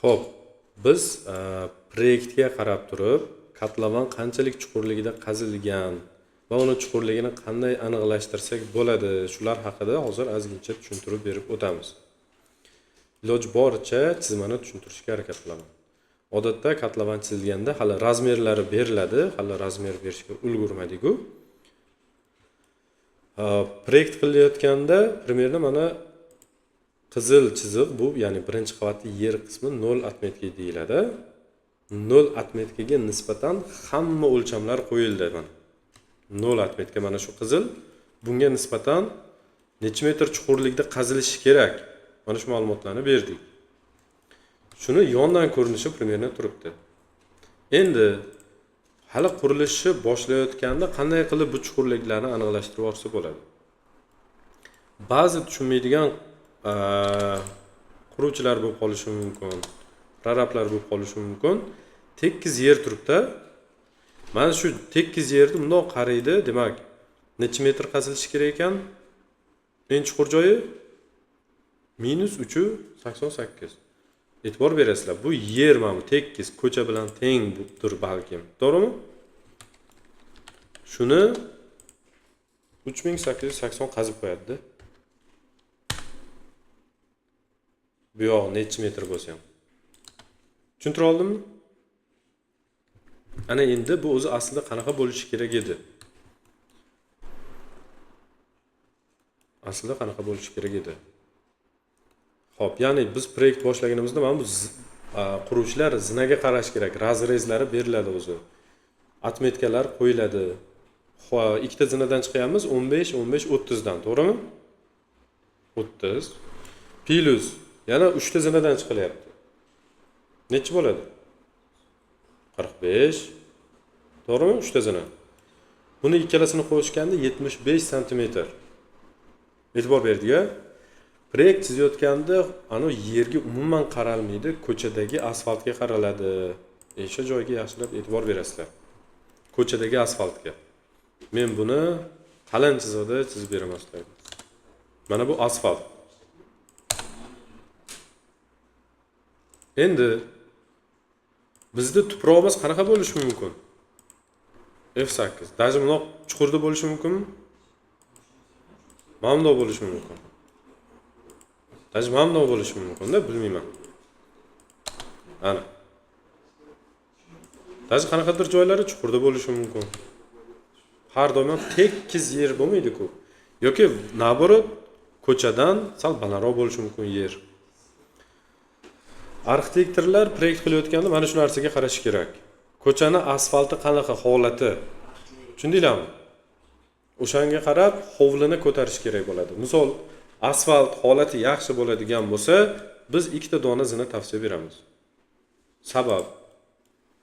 Xo'p, biz proyektga qarab turib, kotlovan qanchalik chuqurligida qazilgan va uni chuqurligini qanday aniqlashtirsak bo'ladi, shular haqida hozir ozgincha tushuntirib berib o'tamiz. Iloji boricha chizmani tushuntirishga harakat qilaman. Odatda kotlovan chizilganda hali razmerlari beriladi, hali razmer berishga ulgurmadik-ku. Proyekt qilayotganda примерно mana qizil chiziq bu, ya'ni birinchi qavatli yer qismi 0 atmetga deyiladi. 0 atmetkaga nisbatan hamma o'lchamlar qo'yildi mana. 0 atmetka mana shu qizil. Bunga nisbatan necha metr chuqurlikda qazilishi kerak? Mana shu ma'lumotlarni berdik. Shuni yondan ko'rinishi примерно turibdi. Endi hali qurilishni boshlayotganda qanday qilib bu chuqurliklarni aniqlashtirib olsa bo'ladi? Ba'zi tushunmaydigan quruvchilar bo'lib qolishi mumkin, prorablar bo'lib qolishi mumkin. Tekis yer turibdi. Mana shu tekis yerni bundoq qaraydi, demak, necha metr qazilishi kerak ekan? Eng chuqur joyi -388. E'tibor berasizlar, bu yer mana bu tekis, ko'cha bilan tengdir balkim. To'g'rimi? Shuni 3880 qazib qo'yadi. Bu yoq necha metr bo'lsa ham. Tushuntira oldimmi? Ana endi bu o'zi aslida qanaqa bo'lishi kerak edi? Aslida qanaqa bo'lishi kerak edi? Xo'p, ya'ni biz proyekt boshlaganimizda mana bu quruvchilar zinaga qarash kerak. Razrezlari beriladi o'zi. Atmetkalar qo'yiladi. Ikkita zinadan chiqyapmiz, 15, 15, 30 dan, to'g'rimi? 30 plus yana 3 ta zinadan chiqilyapti. Necha bo'ladi? 45. To'g'rimi? 3 ta zina. Buni ikkalasini qo'shganda 75 sm. E'tibor berdik-a? Proyekt chizayotganda ana yerga umuman qaralmaydi, ko'chadagi asfaltga qaraladi. O'sha joyga yaxshilab e'tibor berasizlar. Ko'chadagi asfaltga. Men buni qalin chiziqda chizib beraman sizlarga. Mana bu asfalt. Endi bizda tuprog'imiz qanaqa bo'lishi mumkin? F8. Даже bunoq chuqurda bo'lishi mumkinmi? Mana bundoq bo'lishi mumkin. Даже mana bundoq bo'lishi mumkin-da, bilmayman. Ana. Даже qanaqadir joylari chuqurda bo'lishi mumkin. Har doim tekis yer bo'lmaydi-ku. Yoki naborot ko'chadan sal balandroq bo'lishi mumkin yer. Arxitektorlar proyekt qilayotganda mana shu narsaga qarash kerak. Ko'chani asfalti qanaqa holati? Tushundinglarmi? O'shanga qarab hovlini ko'tarish kerak bo'ladi. Misol, asfalt holati yaxshi bo'ladigan bo'lsa, biz ikkita dona zina tavsiya beramiz. Sabab,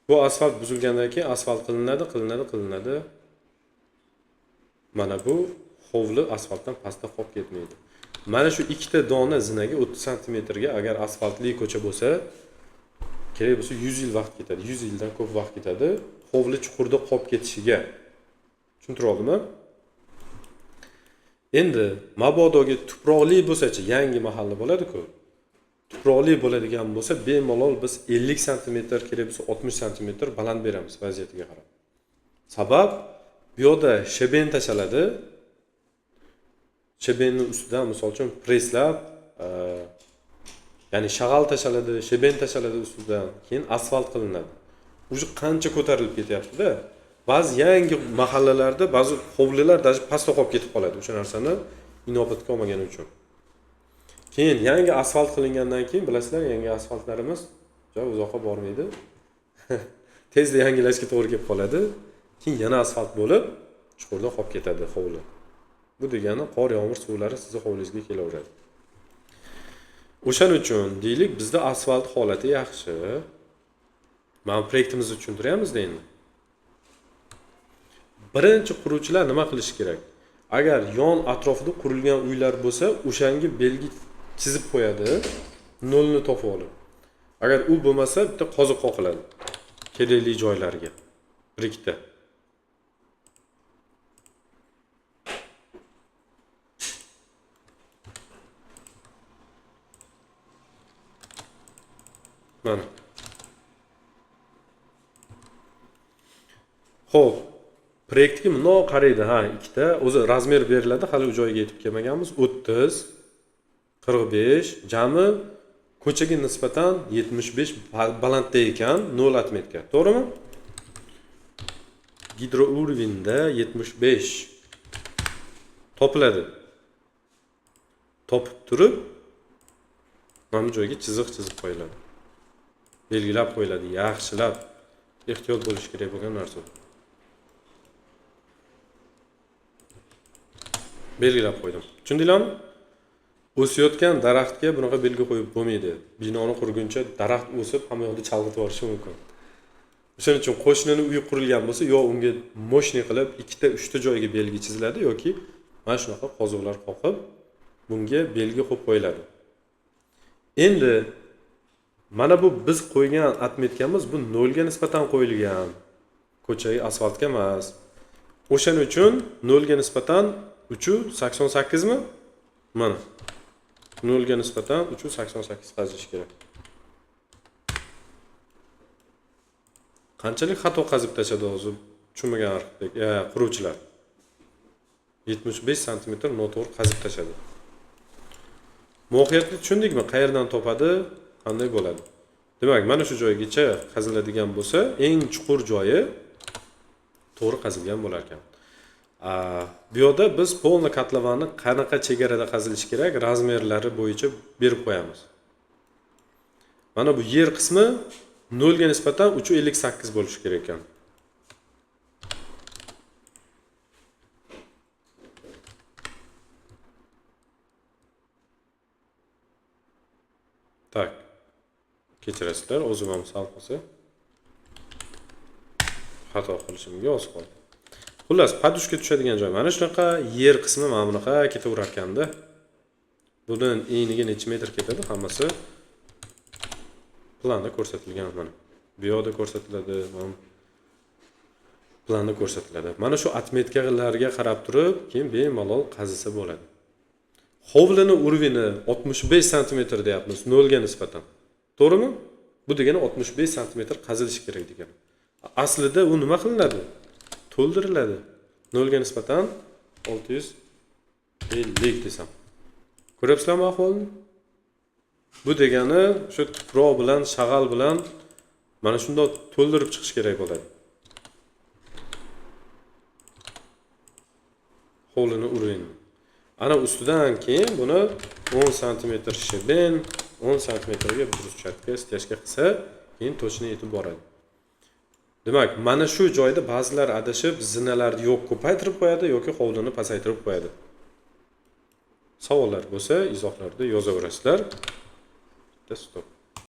bu asfalt buzilgandan keyin asfalt qilinadi. Mana bu hovli asfaltdan pastda qolib ketmaydi. Mana shu ikkita dona zinaga 30 sm ga agar asfaltli ko'cha bo'lsa, kerak bo'lsa 100 yil vaqt ketadi. 100 yildan ko'p vaqt ketadi hovli chuqurda qolib ketishiga. Tushuntira oldimmi? Endi mabodoga tuproqli bo'lsa-chi, yangi mahalla bo'ladi-ku. Tuproqli bo'ladigan bo'lsa, bemalol biz 50 sm kerak bo'lsa 60 sm baland beramiz vaziyatiga qarab. Sabab bu yoqda sheben tashaladi. Shebenning ustidan misol uchun preslab, ya'ni shag'al tashaladi, sheben tashaladi ustidan, keyin asfalt qilinadi. O'zi qancha ko'tarilib ketyapti-da. Ba'zi yangi mahallalarda ba'zi hovlilar даже pastda qolib ketib qoladi o'sha narsani inobatga olmagani uchun. Keyin yangi asfalt qilingandan keyin bilasizlar, yangi asfaltlarimiz juda uzoqqa bormaydi. Tezda yangilashga to'g'ri kelib qoladi. Keyin yana asfalt bo'lib, chuqurda qolib ketadi hovli. Bu degani qor yomg'ir suvlari sizning hovlingizga kelaveradi. O'shaning uchun deylik, bizda asfalt holati yaxshi. Men proyektimizni tushuntiryapmiz-da endi. Birinchi quruvchilar nima qilish kerak? Agar yon atrofida qurilgan uylar bo'lsa, o'shanga belgi chizib qo'yadi, nolni topib olib. Agar u bo'lmasa, bitta qoziq qoqiladi kerakli joylarga. Bir ikkita. Mana. Xo'p, proyektga bundoq qaraydi, ha, ikkita o'zi razmer beriladi, hali u joyiga yetib kelmaganmiz. 30, 45, jami ko'chaga nisbatan 75 balandda ekan, 0 atmetka. To'g'rimi? Gidrourinda 75 topiladi. Topib turib, mana bu joyga chiziq qo'yiladi. Belgilab qo'yiladi, yaxshilab ehtiyot bo'lish kerak bo'lgan narsa. Belgilab qo'ydim. Tushundinglarmi? O'sayotgan daraxtga bunaqa belgi qo'yib bo'lmaydi. Binoni qurguncha daraxt o'sib, hamma yoqda chalg'itib yuborishi mumkin. Shuning uchun qo'shnini uyi qurilgan bo'lsa, yo unga moshni qilib, ikkita, uchta joyga belgi chiziladi yoki mana shunaqa qozuqlar qoqib, bunga belgi qo'yib qo'yiladi. Endi mana bu biz qo'ygan atmetkamiz bu 0 ga nisbatan qo'yilgan. Ko'chaga asfaltga emas. O'shaning uchun 0 ga nisbatan 388 mi? Mana. 0 ga nisbatan 388 qazish kerak. Qanchalik xato qazib tashladi o'zi tushunmagan quruvchilar. 75 sm noto'g'ri qazib tashladi. Mohiyatni tushundikmi? Qayerdan topadi, qanday bo'ladi? Demak, mana shu joygacha qaziladigan bo'lsa, eng chuqur joyi to'g'ri qazilgan bo'lar ekan. Bu yerda biz polni kotlovani qanaqa chegarada qazilishi kerak, razmerlari bo'yicha berib qo'yamiz. Mana bu yer qismi 0 ga nisbatan 358 bo'lishi kerak ekan. Tak. Kechirasizlar, o'zim ham sal qilsa xato qilishimga oz qoldi. Xullas, padushka tushadigan joy mana shunaqa, yer qismi mana bunaqa ketaverar ekanda. Bundan eniga necha metr ketadi, hammasi planda ko'rsatilgan mana. Bu yerda ko'rsatiladi, mana planda ko'rsatiladi. Mana shu atmetkalarga qarab turib, keyin bemalol qazisa bo'ladi. Hovlini urvini 65 sm deyapmiz 0 ga nisbatan. To'g'rimi? Bu degani 65 sm qazilishi kerak degani. Aslida u nima qilinadi? To'ldiriladi. 0 ga nisbatan 650 desam. Ko'ryapsizlarmi ahvolni? Bu degani shu tuproq bilan, shag'al bilan mana shunday to'ldirib chiqish kerak bo'ladi. Hovlini urvini. Ana ustidan keyin buni 10 sm shibin, 10 sm ga bruschatka stяжка qilsa, keyin точно yetib boradi. Demak, mana shu joyda ba'zilar adashib zinalarni yo'q ko'paytirib qo'yadi yoki hovlini pasaytirib qo'yadi. Savollar bo'lsa, izohlarda yozaverasizlar. Stop.